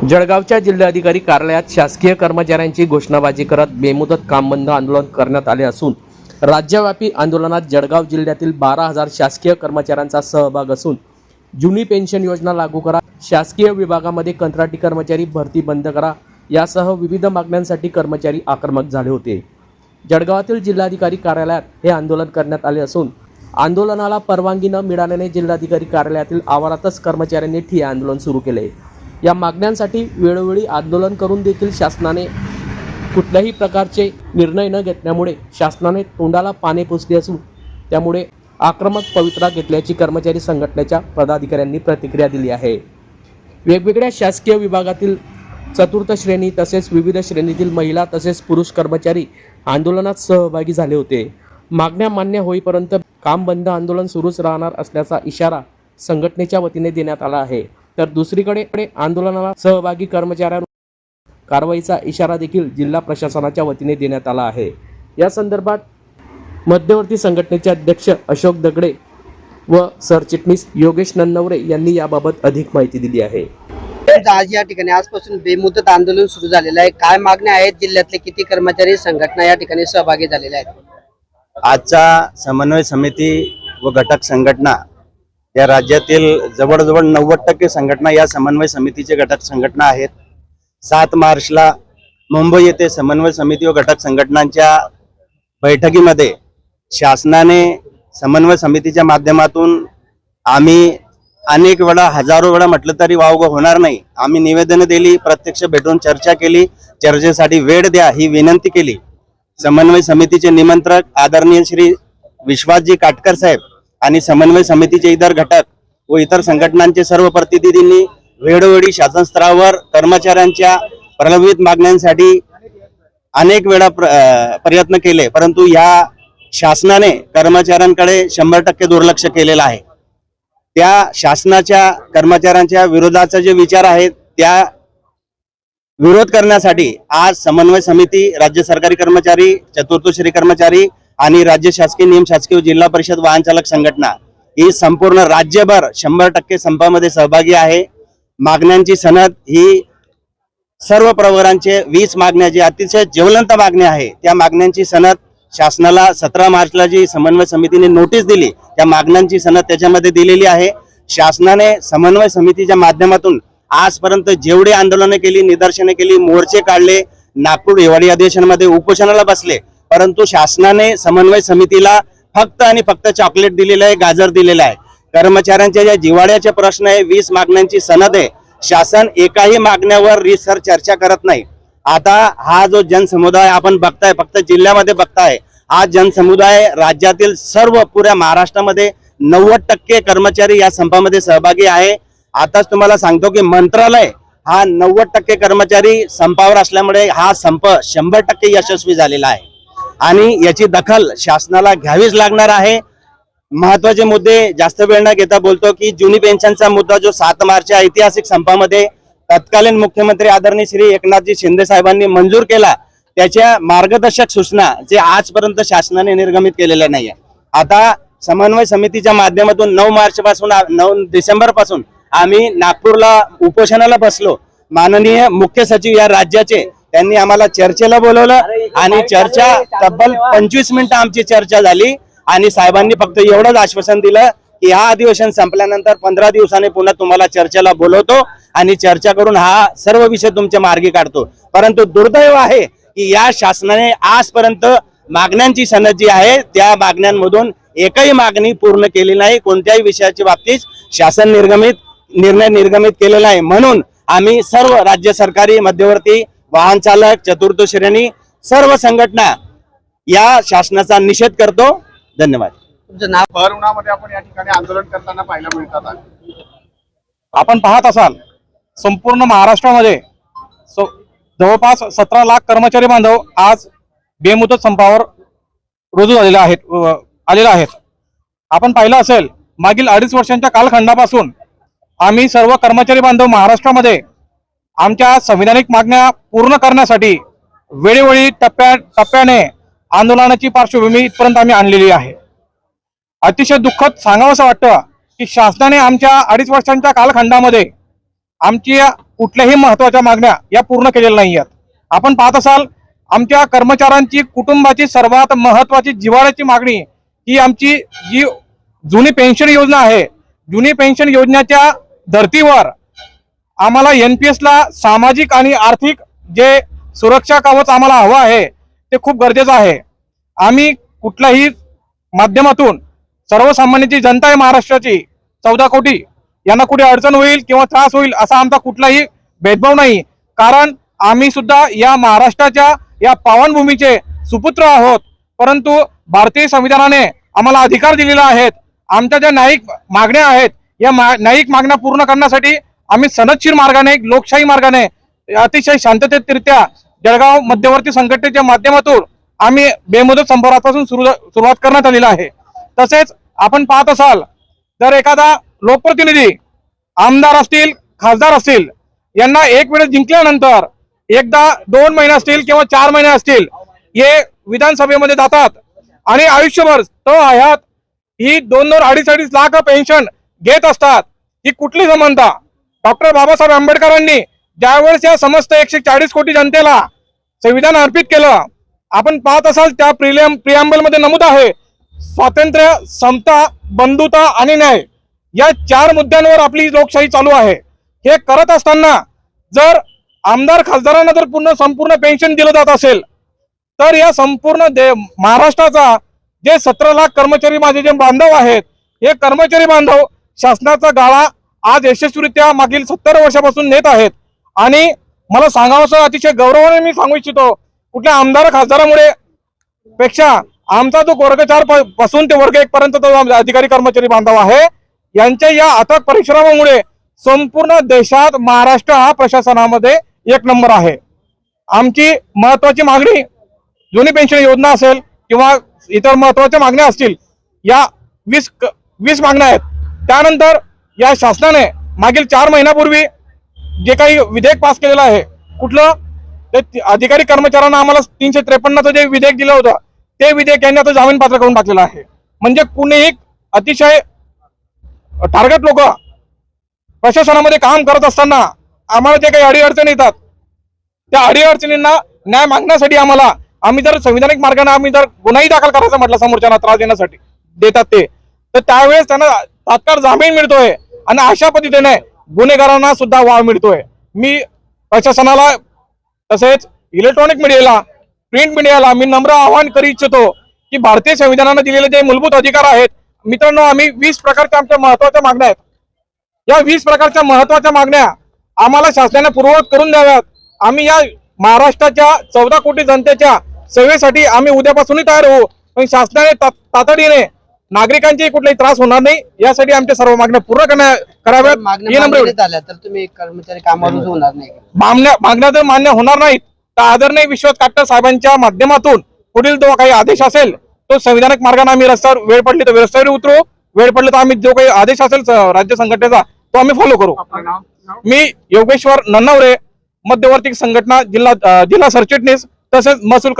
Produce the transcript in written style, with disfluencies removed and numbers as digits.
जळगावच्या जिल्हाधिकारी कार्यालयात शासकीय कर्मचाऱ्यांची घोषणाबाजी करत बेमुदत काम बंद आंदोलन करण्यात आले असून राज्यव्यापी आंदोलनात जळगाव जिल्ह्यातील 12,000 शासकीय कर्मचाऱ्यांचा सहभाग असून जुनी पेन्शन योजना लागू करा, शासकीय विभागामध्ये कंत्राटी कर्मचारी भरती बंद करा यासह विविध मागण्यांसाठी कर्मचारी आक्रमक झाले होते। जळगावातील जिल्हाधिकारी कार्यालयात हे आंदोलन करण्यात आले असून आंदोलनाला परवानगी न मिळाल्याने जिल्हाधिकारी कार्यालयातील आवारातच कर्मचाऱ्यांनी ठिय्या आंदोलन सुरू केले। या मागण्यांसाठी वेळोवेळी आंदोलन करून देखील शासनाने कुठल्याही प्रकारचे निर्णय न घेतल्यामुळे शासनाने तोंडाला पाने पुसले असून त्यामुळे आक्रमक पवित्रा घेतल्याची कर्मचारी संघटनेच्या पदाधिकाऱ्यांनी प्रतिक्रिया दिली आहे। वेगवेगळ्या शासकीय विभागातील चतुर्थ श्रेणी तसेच विविध श्रेणीतील महिला तसेच पुरुष कर्मचारी आंदोलनात सहभागी झाले होते। मागण्या मान्य होईपर्यंत काम बंद आंदोलन सुरूच राहणार असल्याचा इशारा संघटनेच्या वतीने देण्यात आला आहे। तर दुसरीकडे आंदोलनाला सहभागी कर्मचाऱ्यांवर कारवाईचा इशारा देखील जिल्हा प्रशासनाच्या वतीने देण्यात आला आहे। या संदर्भात मध्यवर्ती संघटनेचे अध्यक्ष अशोक दगडे व सरचिटणीस योगेश नन्नवरे यांनी याबाबत अधिक माहिती दिली आहे। आज या ठिकाणी आजपासून बेमुदत आंदोलन सुरू झालेलं आहे। काय मागण्या आहेत? जिल्ह्यातले किती कर्मचारी संघटना या ठिकाणी सहभागी झालेल्या आहेत? आजचा समन्वय समिती व घटक संघटना या राज्यातील जवळजवळ 90% संघटना या समन्वय समितीचे घटक संघटना आहेत। 7 मार्चला मुंबई येथे समन्वय समिती व घटक संघटनांच्या बैठकीमध्ये शासनाने समन्वय समितीच्या माध्यमातून आम्ही अनेक वेळा हजारो वेळा म्हटलं तरी वावगं होणार नाही, आम्ही निवेदन दिली, प्रत्यक्ष भेटून चर्चा केली, चर्चेसाठी वेळ द्या ही विनंती केली। समन्वय समितीचे निमंत्रक आदरणीय श्री विश्वासजी काटकर साहेब आणि समन्वय समितीचे इतर घटक व इतर संघटनांचे सर्व प्रतिनिधींनी वेळोवेळी शासन स्तरावर कर्मचाऱ्यांच्या प्रलंबित मागण्यांसाठी अनेक वेळा प्रयत्न केले, परंतु या शासनाने कर्मचाऱ्यांकडे 100% दुर्लक्ष केलेलं आहे। त्या शासनाच्या कर्मचाऱ्यांच्या विरोधाचा जे विचार आहेत त्या विरोध करण्यासाठी आज समन्वय समिती, राज्य सरकारी कर्मचारी, चतुर्थश्रेणी कर्मचारी आणि राज्य शासकीय निम शासकीय जिल्हा परिषद वाहन चालक संघटना ही संपूर्ण राज्यभर 100% संपामध्ये सहभागी आहे। मागण्यांची सनद ही सर्व प्रवर्गांचे 20 मागण्या जी अतिशय ज्वलंत मागण्या आहे त्या मागण्यांची सनद शासनाला 17 मार्चला जी समन्वय समितीने नोटीस दिली त्या मागण्यांची सनद त्याच्यामध्ये दिलेली आहे। शासनाने समन्वय समितीच्या माध्यमातून आजपर्यंत जेवढे आंदोलने केली, निदर्शने केली, मोर्चे काढले, नागपूर हिवाळी अधिवेशनामध्ये उपोषणाला बसले, परंतु शासनाने समन्वय समितीला फक्त आणि फक्त चॉकलेट दिलेलं आहे, गाजर दिलेलं आहे। कर्मचाऱ्यांच्या ज्या जिव्हाळ्याचे प्रश्न आहे, 20 मागण्यांची सनद आहे, शासन एकाही मागण्यावर रीतसर चर्चा करत नाही। आता हा जो जनसमुदाय आपण बघताय, फक्त जिल्ह्यामध्ये बघताय, हा जनसमुदाय राज्यातील सर्व पुऱ्या महाराष्ट्रामध्ये 90% कर्मचारी या संपामध्ये सहभागी आहे। आताच तुम्हाला सांगतो की मंत्रालय हा 90% कर्मचारी संपावर असल्यामुळे हा संप 100% यशस्वी झालेला आहे आणि याची दखल शासनाला घ्यावीच लागणार आहे। महत्वाचे मुद्दे जास्त वेळ न घेता बोलतो की जुनी पेन्शनचा मुद्दा जो 7 मार्चच्या ऐतिहासिक संपामध्ये तत्कालीन मुख्यमंत्री आदरणीय श्री एकनाथजी शिंदे साहेबांनी मंजूर केला, त्याच्या मार्गदर्शक सूचना जे आजपर्यंत शासनाने निर्गमित केलेल्या नाहीये। आता समन्वय समितीच्या माध्यमातून 9 डिसेंबर पासून आम्ही नागपूरला उपोषणाला बसलो। माननीय मुख्य सचिव या राज्याचे त्यांनी आम्हाला चर्चेला बोलवलं आणि चर्चा तब्बल 25 मिनिटं आमची चर्चा झाली आणि साहेबांनी फक्त एवढंच आश्वासन दिलं की हा अधिवेशन संपल्यानंतर 15 दिवसांनी पुन्हा तुम्हाला चर्चेला बोलवतो आणि चर्चा करून हा सर्व विषय तुमच्या मार्गी काढतो। परंतु दुर्दैव आहे की या शासनाने आजपर्यंत मागण्यांची सनद जी आहे त्या मागण्यांमधून एकही मागणी पूर्ण केली नाही, कोणत्याही विषयाच्या बाबतीत शासन निर्णय निर्गमित केलेला आहे। म्हणून आम्ही सर्व राज्य सरकारी, मध्यवर्ती, वाहन चालक, चतुर्थ श्रेणी सर्व संघटना या शासनाचा निषेध करतो। धन्यवाद। तुमचं नाव? भर-उन्हामध्ये आपण या ठिकाणी आंदोलन करताना पाहायला मिळतात। आपण पाहत असाल संपूर्ण महाराष्ट्रामध्ये जवळपास 17 लाख कर्मचारी बांधव आज बेमुदत संपावर रुजू आलेले आहेत। आपण पाहिलं असेल मागील 2.5 वर्षांच्या कालखंडापासून आम्ही सर्व कर्मचारी बांधव महाराष्ट्रामध्ये आमच्या संविधानिक मागण्या पूर्ण करण्यासाठी वेळोवेळी टप्प्याने आंदोलनाची पार्श्वभूमी इथपर्यंत आम्ही आणलेली आहे। अतिशय दुःखद सांगावंसं वाटतं की शासनाने आमच्या 2.5 वर्षांच्या कालखंडामध्ये आमची कुठल्याही महत्वाच्या मागण्या या पूर्ण केलेल्या नाही आहेत. आपण पाहत असाल आमच्या कर्मचाऱ्यांची कुटुंबाची सर्वात महत्वाची जिव्हाळ्याची मागणी ही आमची जी जुनी पेन्शन योजना आहे, जुनी पेन्शन योजनेच्या धर्तीवर आम्हाला NPS ला सामाजिक आणि आर्थिक जे सुरक्षा कवच आम्हाला हवं आहे ते खूप गरजेचं आहे. आम्ही कुठल्याही माध्यमातून सर्वसामान्यांची जनता आहे महाराष्ट्राची 14 कोटी यांना कुठे अडचण होईल किंवा त्रास होईल असा आमचा कुठलाही भेदभाव नाही. कारण आम्ही सुद्धा या महाराष्ट्राच्या या पावनभूमीचे सुपुत्र आहोत. परंतु भारतीय संविधानाने आम्हाला अधिकार दिलेला आहेत. आमच्या ज्या न्यायिक मागण्या आहेत या न्यायिक मागण्या पूर्ण करण्यासाठी आम्ही सनदशीर मार्गाने लोकशाही मार्गाने अतिशय शांततेतरित्या जळगाव मध्यवर्ती संघटनेच्या माध्यमातून आम्ही बेमुदत संपापासून सुरुवात करण्यात आलेला आहे. तसेच आपण पाहत असाल जर एखादा लोकप्रतिनिधी आमदार असतील खासदार असतील यांना एक वेळेस जिंकल्यानंतर एकदा 2 महिने असतील किंवा 4 महिने असतील हे विधानसभेमध्ये जातात आणि आयुष्यभर तो हयात ही 2-2, 2.5 लाख पेन्शन घेत असतात. ही कुठली समानता? डॉक्टर बाबासाहेब आंबेडकरांनी ज्यावेळेस या समस्त 140 कोटी जनतेला संविधान अर्पित केलं, आपण पाहत असाल त्या प्रिअम्बल मध्ये नमूद आहे स्वातंत्र्य, समता, बंधुता आणि न्याय या 4 मुद्द्यांवर आपली लोकशाही चालू आहे. हे करत असताना जर आमदार खासदारांना जर संपूर्ण पेन्शन दिलं जात असेल तर या संपूर्ण महाराष्ट्राचा जे 17 लाख कर्मचारी माझे जे बांधव आहेत हे कर्मचारी बांधव शासनाचा गाळा आज यशस्वीरित्या मागील 70 वर्षापासून नेत आहेत. आणि मला सांगावंसं अतिशय गौरवाने मी सांगू इच्छितो कुठल्या आमदार खासदारामुळे पेक्षा आमचा जो वर्ग 4 पासून ते वर्ग 1 पर्यंत जो अधिकारी कर्मचारी बांधव आहे यांच्या या अथक परिश्रमामुळे संपूर्ण देशात महाराष्ट्र हा प्रशासनामध्ये 1 नंबर आहे. आमची महत्वाची मागणी जुनी पेन्शन योजना असेल किंवा इतर महत्वाच्या मागण्या असतील या 20 मागण्या आहेत. त्यानंतर या शासनाने मागील 4 महिन्यापूर्वी जे काही विधेयक पास केलेलं आहे कुठलं ते अधिकारी कर्मचाऱ्यांना आम्हाला 353चं जे विधेयक दिलं होतं ते विधेयक यांनी आता जामीन पात्र करून टाकलेलं आहे. म्हणजे कुणीही अतिशय टार्गेट लोक प्रशासनामध्ये काम करत असताना आम्हाला जे काही अडीअडचणी येतात त्या अडीअडचणींना न्याय मागण्यासाठी आम्ही जर संविधानिक मार्गाने आम्ही जर गुन्हाही दाखल करायचा म्हटलं समोरच्यांना त्रास देण्यासाठी देतात ते तर त्यावेळेस त्यांना तात्काळ जामीन मिळतोय आणि अशा पद्धतीने गुन्हेगारांना सुद्धा वाव मिळतोय. मी प्रशासनाला तसेच इलेक्ट्रॉनिक मीडियाला प्रिंट मीडियाला मी नम्र आवाहन करू इच्छितो की भारतीय संविधानाने दिलेले जे मूलभूत अधिकार आहेत मित्रांनो, आम्ही 20 प्रकारच्या आमच्या महत्वाच्या मागण्या आहेत. या 20 प्रकारच्या महत्वाच्या मागण्या आम्हाला शासनाने पूर्ववत करून द्याव्यात. आम्ही या महाराष्ट्राच्या 14 कोटी जनतेच्या सेवेसाठी आम्ही उद्यापासूनही तयार होऊ. पण शासनाने तातडीने नागरिकांची कुठलाही त्रास होणार नाही यासाठी आमच्या सर्व मागण्या पूर्ण कराव्यात. झाल्या तर तुम्ही कर्मचारी कामावर होणार नाही. मागण्या जर मान्य होणार नाहीत तर आदरणीय विश्वास काटकर साहेबांच्या माध्यमातून पुढील जो काही आदेश असेल तो संविधानिक मार्गाने आम्ही रस्त्यावर वेळ पडली तर रस्त्यावर उतरू, वेळ पडली तर आम्ही जो काही आदेश असेल राज्य संघटनेचा तो आम्ही फॉलो करू. मी योगेश्वर नन्नावरे, मध्यवर्ती संघटना, जिल्हा सरचिटणीस तसेच महसूल